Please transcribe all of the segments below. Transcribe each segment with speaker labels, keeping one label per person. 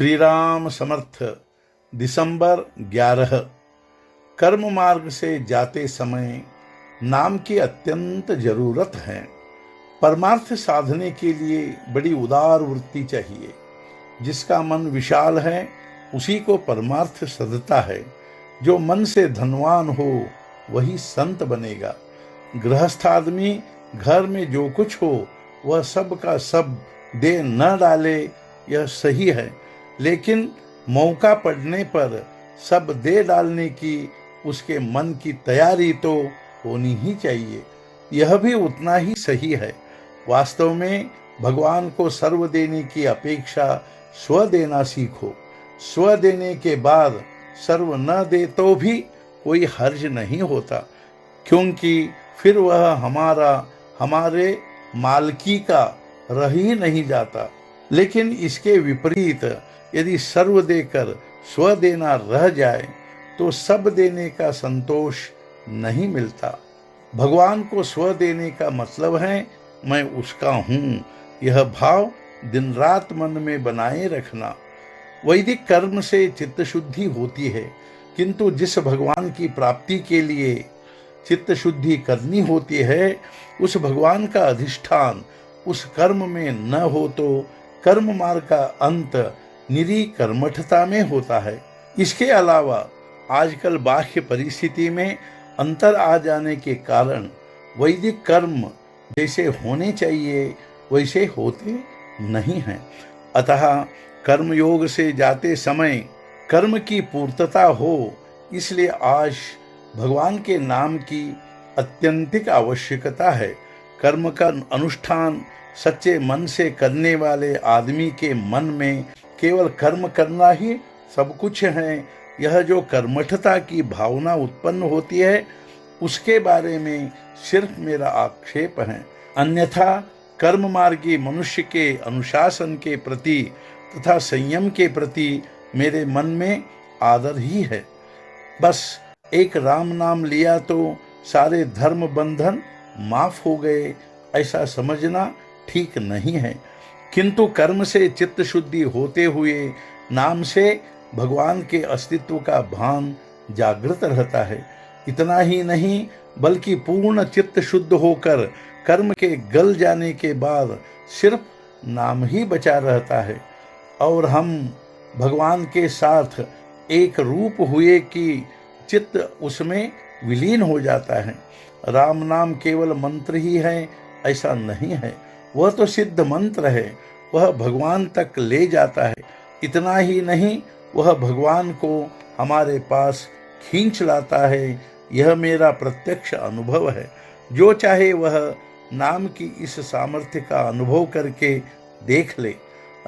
Speaker 1: श्री राम समर्थ। दिसंबर 11। कर्म मार्ग से जाते समय नाम की अत्यंत जरूरत है। परमार्थ साधने के लिए बड़ी उदार वृत्ति चाहिए। जिसका मन विशाल है उसी को परमार्थ सधता है। जो मन से धनवान हो वही संत बनेगा। गृहस्थ आदमी घर में जो कुछ हो वह सब का सब दे न डाले, यह सही है, लेकिन मौका पड़ने पर सब दे डालने की उसके मन की तैयारी तो होनी ही चाहिए। यह भी उतना ही सही है। वास्तव में भगवान को सर्व देने की अपेक्षा स्व देना सीखो। स्व देने के बाद सर्व न दे तो भी कोई हर्ज नहीं होता, क्योंकि फिर वह हमारे मालकी का रह ही नहीं जाता। लेकिन इसके विपरीत यदि सर्व देकर स्व देना रह जाए तो सब देने का संतोष नहीं मिलता। भगवान को स्व देने का मतलब है मैं उसका हूँ, यह भाव दिन रात मन में बनाए रखना। वैदिक कर्म से चित्त शुद्धि होती है, किंतु जिस भगवान की प्राप्ति के लिए चित्त शुद्धि करनी होती है उस भगवान का अधिष्ठान उस कर्म में न हो तो कर्म मार्ग का अंत निरी कर्मठता में होता है। इसके अलावा आजकल बाह्य परिस्थिति में अंतर आ जाने के कारण वैदिक कर्म जैसे होने चाहिए वैसे होते नहीं हैं। अतः कर्म योग से जाते समय कर्म की पूर्तता हो, इसलिए आज भगवान के नाम की अत्यंतिक आवश्यकता है। कर्म का अनुष्ठान सच्चे मन से करने वाले आदमी के मन में केवल कर्म करना ही सब कुछ है, यह जो कर्मठता की भावना उत्पन्न होती है उसके बारे में सिर्फ मेरा आक्षेप है। अन्यथा कर्म मार्गी मनुष्य के अनुशासन के प्रति तथा संयम के प्रति मेरे मन में आदर ही है। बस एक राम नाम लिया तो सारे धर्म बंधन माफ हो गए, ऐसा समझना ठीक नहीं है। किंतु कर्म से चित्त शुद्धि होते हुए नाम से भगवान के अस्तित्व का भान जागृत रहता है। इतना ही नहीं बल्कि पूर्ण चित्त शुद्ध होकर कर्म के गल जाने के बाद सिर्फ नाम ही बचा रहता है और हम भगवान के साथ एक रूप हुए कि चित्त उसमें विलीन हो जाता है। राम नाम केवल मंत्र ही है ऐसा नहीं है, वह तो सिद्ध मंत्र है, वह भगवान तक ले जाता है। इतना ही नहीं वह भगवान को हमारे पास खींच लाता है, यह मेरा प्रत्यक्ष अनुभव है। जो चाहे वह नाम की इस सामर्थ्य का अनुभव करके देख ले।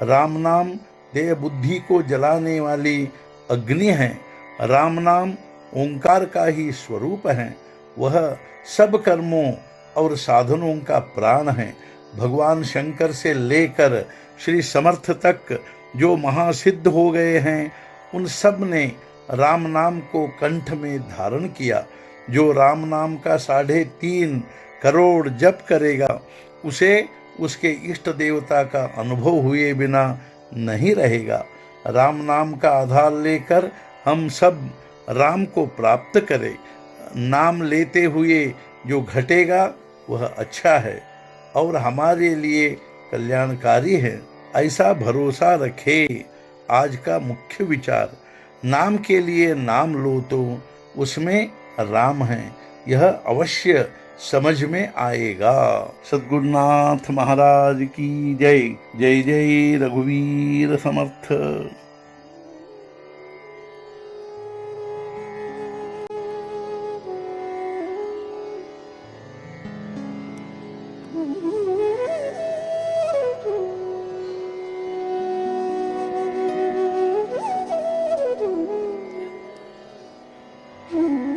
Speaker 1: राम नाम देह बुद्धि को जलाने वाली अग्नि है। राम नाम ओंकार का ही स्वरूप है, वह सब कर्मों और साधनों का प्राण है। भगवान शंकर से लेकर श्री समर्थ तक जो महासिद्ध हो गए हैं उन सब ने राम नाम को कंठ में धारण किया। जो राम नाम का 3.5 करोड़ जप करेगा उसे उसके इष्ट देवता का अनुभव हुए बिना नहीं रहेगा। राम नाम का आधार लेकर हम सब राम को प्राप्त करें। नाम लेते हुए जो घटेगा वह अच्छा है और हमारे लिए कल्याणकारी है, ऐसा भरोसा रखे। आज का मुख्य विचार, नाम के लिए नाम लो तो उसमें राम है, यह अवश्य समझ में आएगा। सद्गुरुनाथ महाराज की जय। जय जय रघुवीर समर्थ।
Speaker 2: Mm-hmm.